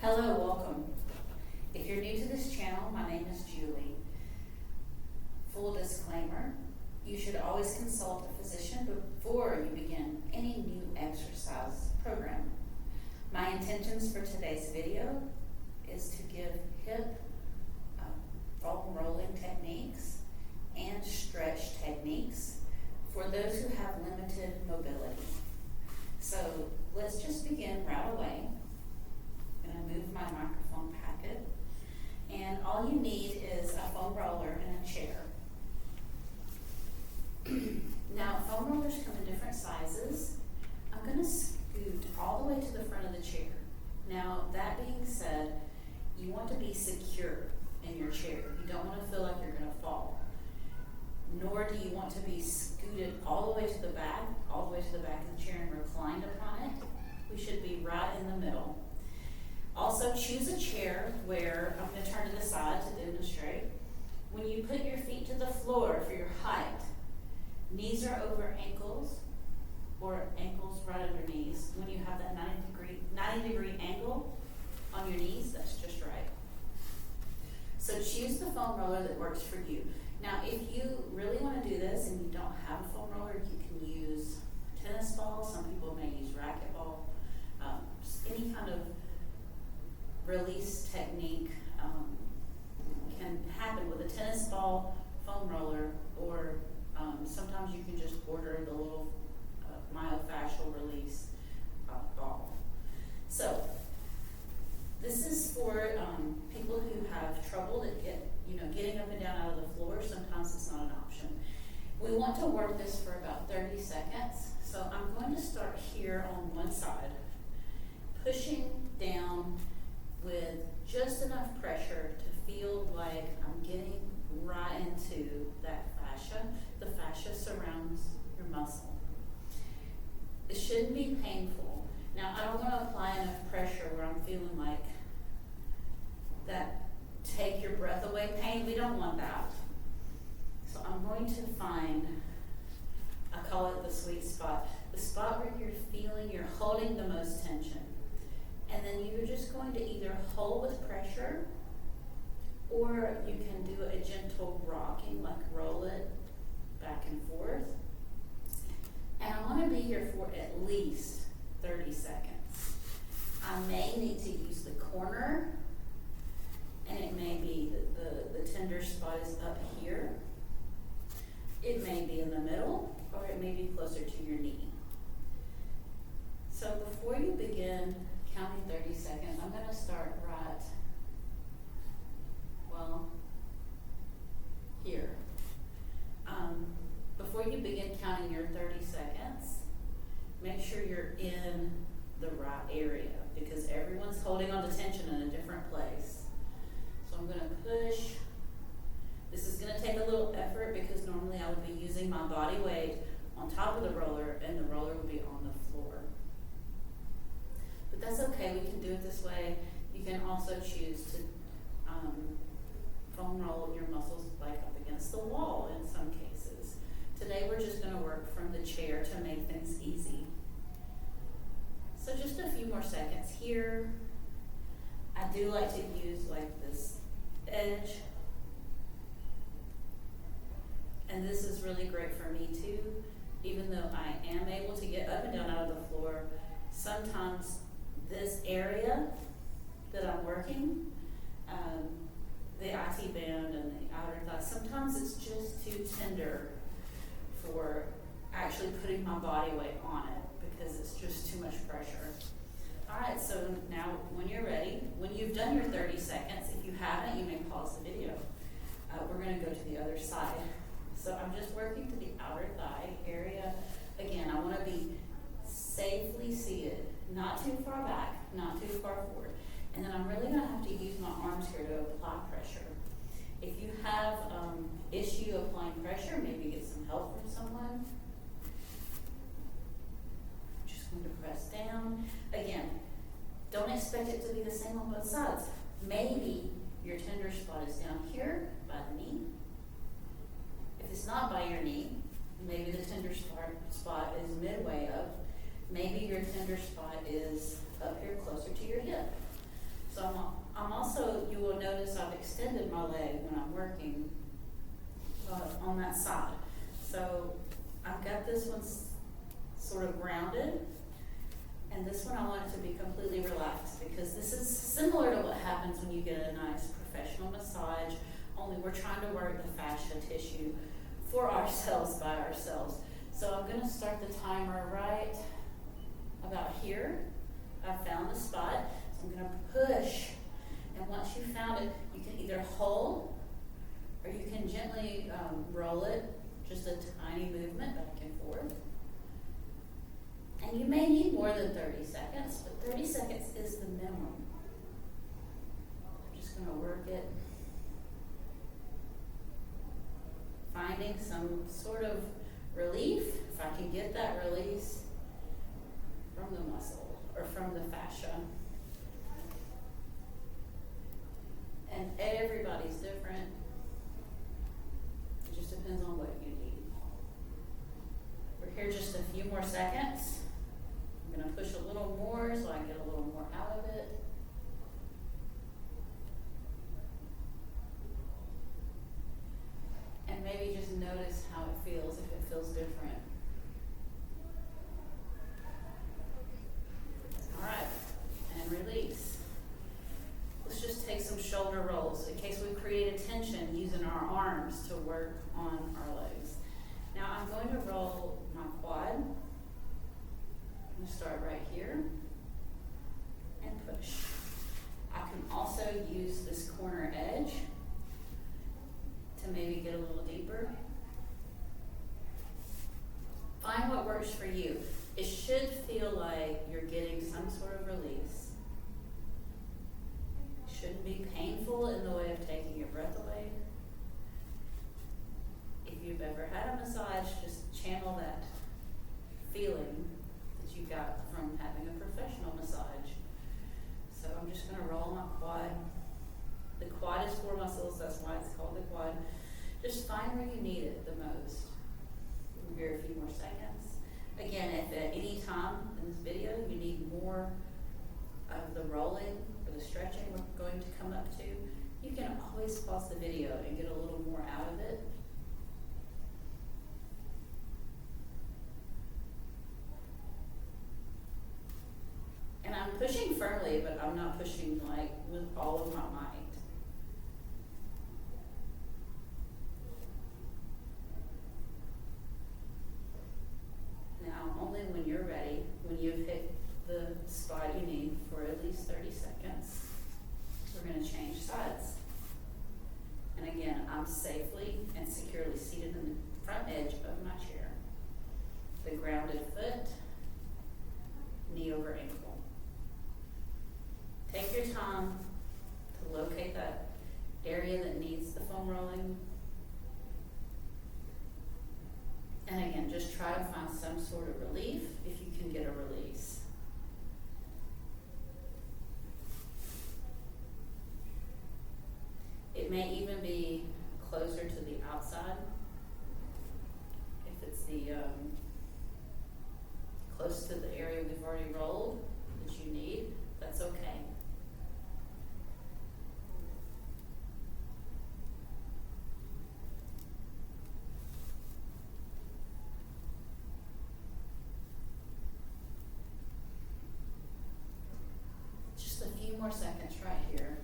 Hello, welcome. If you're new to this channel, my name is Julie. Full disclaimer, you should always consult a physician before you begin any new exercise program. My intentions for today's video is to give hip foam rolling techniques and stretch techniques for those who have limited mobility. So let's just begin right away. I'm going to move my microphone packet, and all you need is a foam roller and a chair. Now, foam rollers come in different sizes. I'm going to scoot all the way to the front of the chair. Now, that being said, you want to be secure in your chair. You don't want to feel like you're going to fall. Nor do you want to be scooted all the way to the back of the chair and reclined upon it. We should be right in the middle. Also, choose a chair where, I'm going to turn to the side to demonstrate. When you put your feet to the floor for your height, knees are over ankles, or ankles right under knees. When you have that 90 degree angle on your knees, that's just right. So choose the foam roller that works for you. Now, if you really want to do this and you don't have a foam roller, you can use tennis ball. Some people may use racquetball. Any kind of release technique can happen with a tennis ball, foam roller, or sometimes you can just order the little myofascial release ball. So this is for people who have trouble getting up and down out of the floor. Sometimes it's not an option. We want to work this for about 30 seconds. So I'm going to start here on one side, pushing down with just enough pressure to feel like I'm getting right into that fascia. The fascia surrounds your muscle. It shouldn't be painful. Now, I don't want to apply enough pressure where I'm feeling like that take your breath away pain. We don't want that. So I'm going to find, I call it the sweet spot, the spot where you're holding the most tension. And then you're just going to either hold with pressure, or you can do a gentle rocking, like roll it back and forth. And I want to be here for at least 30 seconds. I may need to use the corner, and it may be that the tender spot is up here. It may be in the middle, or it may be closer to your knee. So before you begin counting 30 seconds, I'm going to start right, here. Before you begin counting your 30 seconds, make sure you're in the right area, because everyone's holding on to tension in a different place. So I'm going to push. This is going to take a little effort because normally I would be using my body weight on top of the roller, and the roller would be on the floor. But that's okay, we can do it this way. You can also choose to foam roll your muscles like up against the wall in some cases. Today we're just going to work from the chair to make things easy. So just a few more seconds here. I do like to use like this edge. And this is really great for me too. Even though I am able to get up and down out of the floor, sometimes this area that I'm working, the IT band and the outer thigh, sometimes it's just too tender for actually putting my body weight on it because it's just too much pressure. All right, so now when you're ready, when you've done your 30 seconds, if you haven't, you may pause the video. We're going to go to the other side. So I'm just working to the outer thigh area. Again, I want to be safely seated, not too far back, not too far forward. And then I'm really going to have to use my arms here to apply pressure. If you have issue applying pressure, maybe get some help from someone. I'm just going to press down. Again, don't expect it to be the same on both sides. Maybe your tender spot is down here by the knee. If it's not by your knee, maybe the tender spot is midway up. Maybe your tender spot is up here closer to your hip. So my leg when I'm working on that side. So I've got this one sort of grounded, and this one I want it to be completely relaxed, because this is similar to what happens when you get a nice professional massage, only we're trying to work the fascia tissue for ourselves by ourselves. So I'm going to start the timer right about here. I found the spot, so I'm going to push, and once you found it, you can either hold or you can gently roll it, just a tiny movement back and forth. And you may need more than 30 seconds, but 30 seconds is the minimum. I'm just going to work it, finding some sort of relief, if I can get that release from the muscle or from the fascia. And everybody's different. It just depends on what you need. We're here just a few more seconds. I'm going to push a little more so I get a little more out of it. And maybe just notice how it feels, if it feels different. All right, and release. Let's just take some shoulder rolls in case we create a tension using our arms to work on our legs. Now I'm going to roll my quad. I'm going to start right here and push. I can also use this corner edge to maybe get a little deeper. Find what works for you. It should feel like you're getting some sort of release. It shouldn't be painful in the way of taking your breath away. If you've ever had a massage, just channel that feeling that you got from having a professional massage. So I'm just going to roll my quad. The quad is 4 muscles, that's why it's called the quad. Just find where you need it the most. We're here a few more seconds. Again, if at any time in this video you need more of the rolling or the stretching we're going to come up to, you can always pause the video and get a little more out of it. And I'm pushing firmly, but I'm not pushing like with all of my might. Now, only when you're ready, when you've hit the spot you need for at least 30 seconds, we're going to change sides. And again, I'm safely and securely seated in the front edge of my chair. The grounded foot, knee over ankle. Take your time to locate that area that needs the foam rolling. And again, just try to find some sort of relief if you can get a release. It may even be closer to the outside. If it's the close to the area we've already rolled that you need, that's okay. Just a few more seconds right here.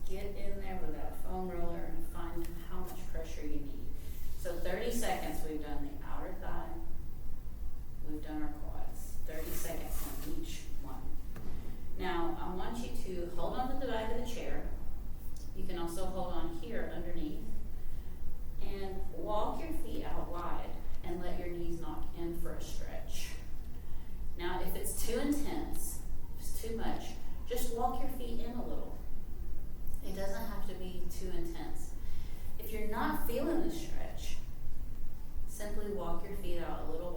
Get in there with that foam roller and find how much pressure you need. So 30 seconds, we've done the outer thigh, we've done our quads. 30 seconds on each one. Now, I want you to hold on to the back of the chair. You can also hold on here underneath. And walk your feet out wide and let your knees knock in for a stretch. Now, if it's too intense, if it's too much, just walk your feet in a little. It doesn't have to be too intense. If you're not feeling the stretch, simply walk your feet out a little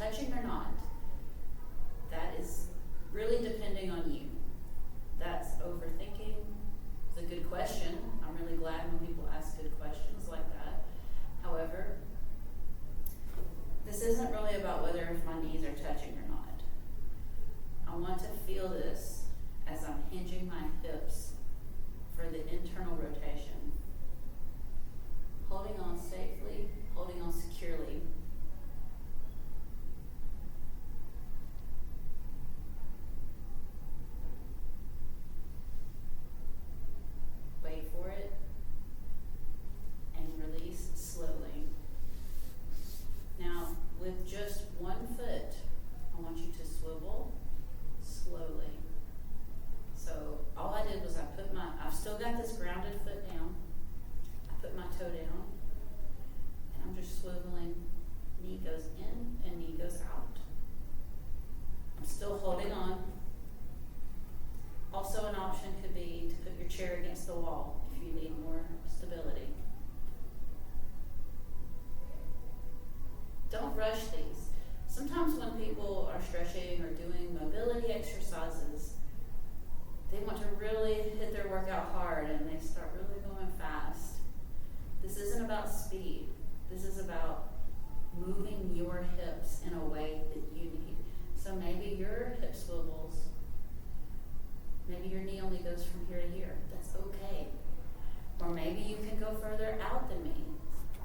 touching or not, that is really depending on you. That's overthinking. It's a good question. I'm really glad when people ask good questions like that. However, this isn't really about whether if my knees are touching or not. I want to feel this as I'm hinging my hips for the internal rotation. Holding on safely, holding on securely. Wait for it and release slowly. Now, with just one foot, I want you to swivel slowly. So all I did was I've still got this grounded foot down. I put my toe down and I'm just swiveling. Knee goes in and knee goes out. I'm still holding on. Also an option could be to put your chair against the wall if you need more stability. Don't rush these. Sometimes when people are stretching or doing mobility exercises, they want to really hit their workout hard and they start really going fast. This isn't about speed. This is about moving your hips in a way that you need. So maybe your hip swivels, maybe your knee only goes from here to here. That's okay. Or maybe you can go further out than me.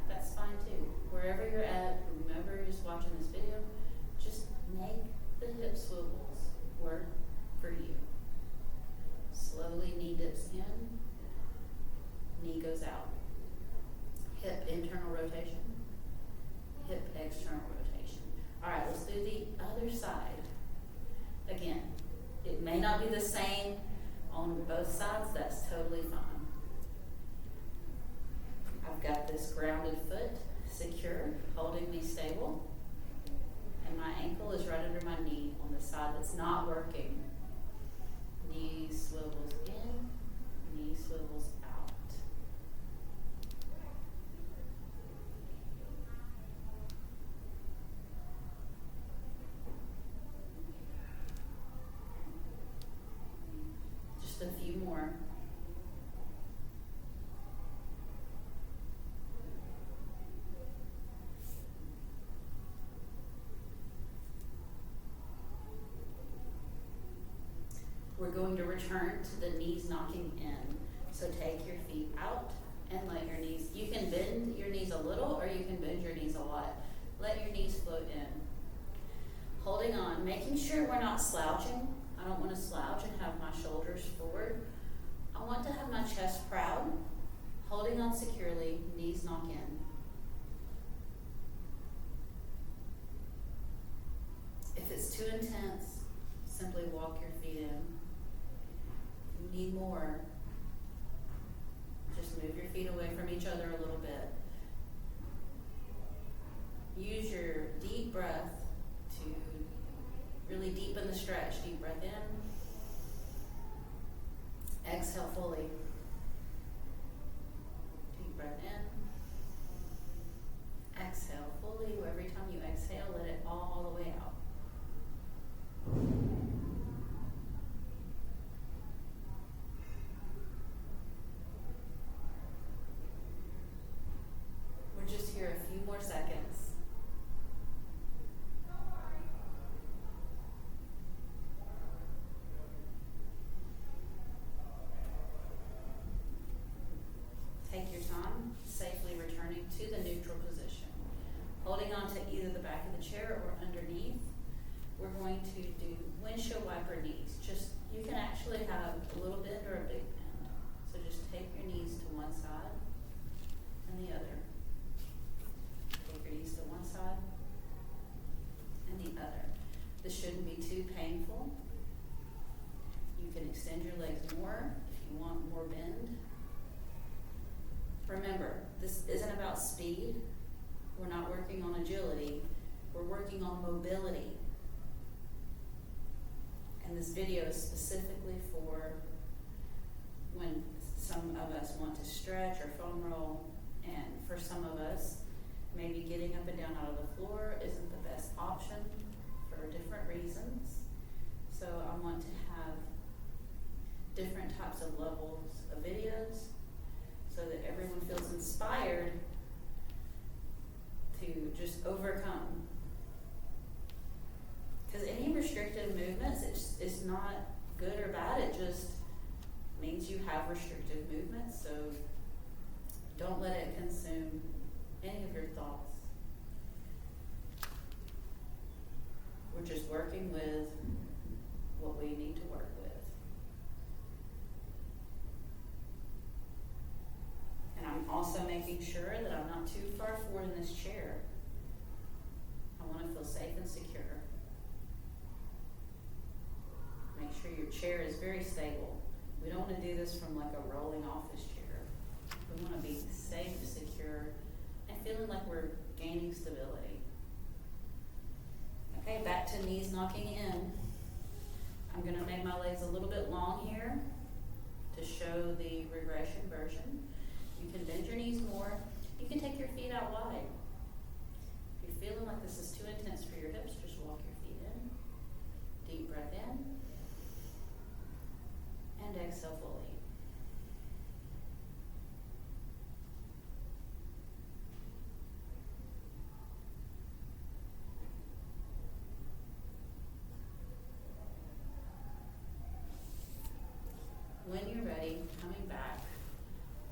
That's fine too. Wherever you're at, whomever is watching this video, just make the hip swivels work for you. Slowly knee dips in, knee goes out. Hip internal rotation, hip external rotation. All right, let's do the other side. Again, it may not be the same on both sides, that's totally fine. I've got this grounded foot, secure, holding me stable, and my ankle is right under my knee on the side that's not working. Knee swivels in, knee swivels out. Just a few more. We're going to return to the knees knocking in. So take your feet out and let your knees, you can bend your knees a little or you can bend your knees a lot. Let your knees float in. Holding on, making sure we're not slouching. I don't want to slouch and have my shoulders forward. I want to have my chest proud. Holding on securely, knees knock in. If it's too intense, simply walk your feet in. If you need more, just move your feet away from each other a little bit. Use your deep breath to really deepen the stretch. Deep breath in. Exhale fully. Deep breath in. Exhale fully. Every time you exhale, let it all the way out. We're just here a few more seconds. Take your time, safely returning to the neutral position. Holding on to either the back of the chair or underneath. We're going to do windshield wiper knees. You can actually have a little bend or a big bend. So just take your knees to one side and the other. Take your knees to one side and the other. This shouldn't be too painful. You can extend your legs more if you want more bend. Remember, this isn't about speed. We're not working on agility. We're working on mobility. And this video is specifically for when some of us want to stretch or foam roll, and for some of us, maybe getting up and down out of the floor isn't the best option. it's not good or bad, it just means you have restrictive movements, so don't let it consume any of your thoughts. We're just working with what we need to work with. And I'm also making sure that I'm not too far forward in this chair. I want to feel safe and secure. Make sure your chair is very stable. We don't want to do this from like a rolling office chair. We want to be safe, secure, and feeling like we're gaining stability. Okay, back to knees knocking in. I'm going to make my legs a little bit long here to show the regression version. You can bend your knees more. You can take your feet out wide. If you're feeling like this is too intense for your hips, just walk your feet in. Deep breath in. And exhale fully. When you're ready, coming back,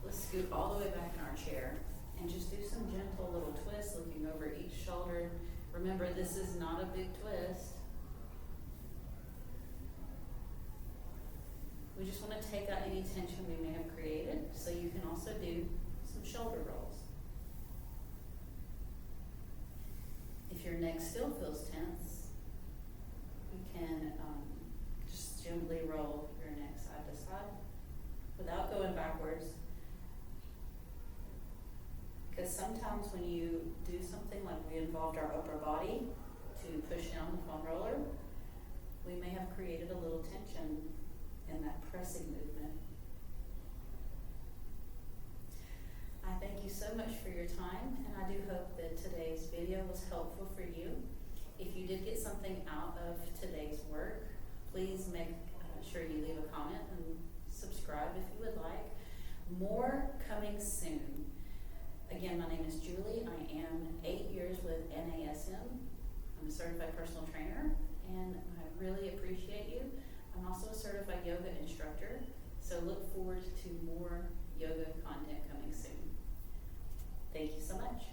let's scoot all the way back in our chair and just do some gentle little twists, looking over each shoulder. Remember, this is not a big twist. We just want to take out any tension we may have created, so you can also do some shoulder rolls. If your neck still feels tense, you can just gently roll your neck side to side without going backwards. Because sometimes when you do something like we involved our upper body to push down the foam roller, we may have created a little tension in that pressing movement. I thank you so much for your time, and I do hope that today's video was helpful for you. If you did get something out of today's work, please make sure you leave a comment and subscribe if you would like. More coming soon. Again, my name is Julie. I am 8 years with NASM. I'm a certified personal trainer, and I really appreciate you. I'm also a certified yoga instructor, so look forward to more yoga content coming soon. Thank you so much.